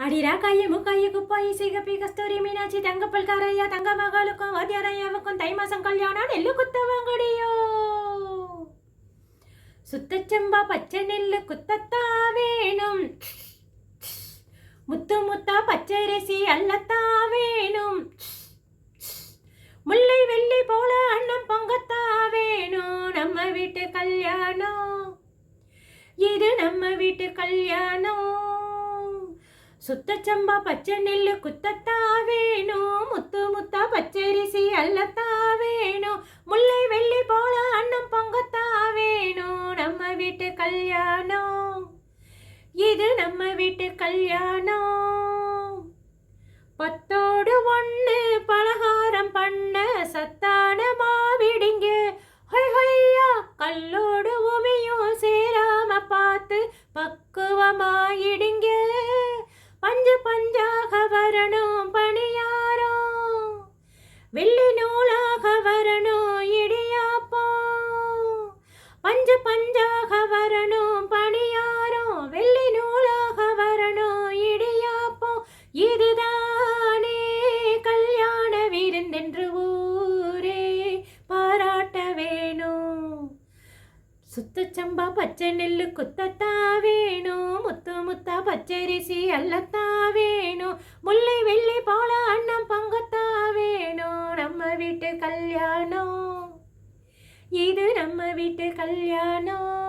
அடிரா கைய முக்காய குப்பாயி சிகப்பி கஸ்தூரி மீனாட்சி தங்கப்பல் காரையா தங்க மகளுக்கும் வாத்தியாரையாவுக்கும் தை மாசம் கல்யாணம் நெல்லு குத்தவங்கடியோ சுத்தச்சம்பா பச்சை நெல்லு குத்தத்தா வேணும் முத்து முத்தா பச்சரிசி அல்லத்தா வேணும் முல்லை வெள்ளி போல அண்ணன் பொங்கத்தா வேணும் நம்ம வீட்டு கல்யாணம் இது நம்ம வீட்டு கல்யாணம் சுத்தச்சம்பா பச்சை நெல்லு குத்தத்தா வேணும் முத்து முத்தா பச்சரிசி அல்லத்தா வேணும் முல்லை வெள்ளி போல அண்ணன் பொங்கத்தா வேணும் நம்ம வீட்டு கல்யாணம் இது நம்ம வீட்டு கல்யாணம் பத்தோடு ஒண்ணு பலகாரம் பண்ண சத்தான மாவிடிங்க ஹொய் ஹொய்யா கல்லோடு உமியும் சேராம பார்த்து பக்குவமாயிடுங்க பஞ்சு பஞ்சாக வரணும் பணியாரம் வெள்ளி நூலாக வரணும் இடியாப்பம் பஞ்சு பஞ்சாக வரணும் பணியாரம் வெள்ளி நூலாக வரணும் இடியாப்பம் இதுதானே கல்யாண விருந்தென்று ஊரே பாராட்ட வேணும் சுத்தச்சம்பா பச்சை நெல்லு குத்தத்தா வேணும் முத்து முத்தா பச்சரிசி அல்லத்தா வேணும் முல்லை வெள்ளி போல அண்ணன் பங்கத்தா வேணும் நம்ம வீட்டு கல்யாணம் இது நம்ம வீட்டு கல்யாணம்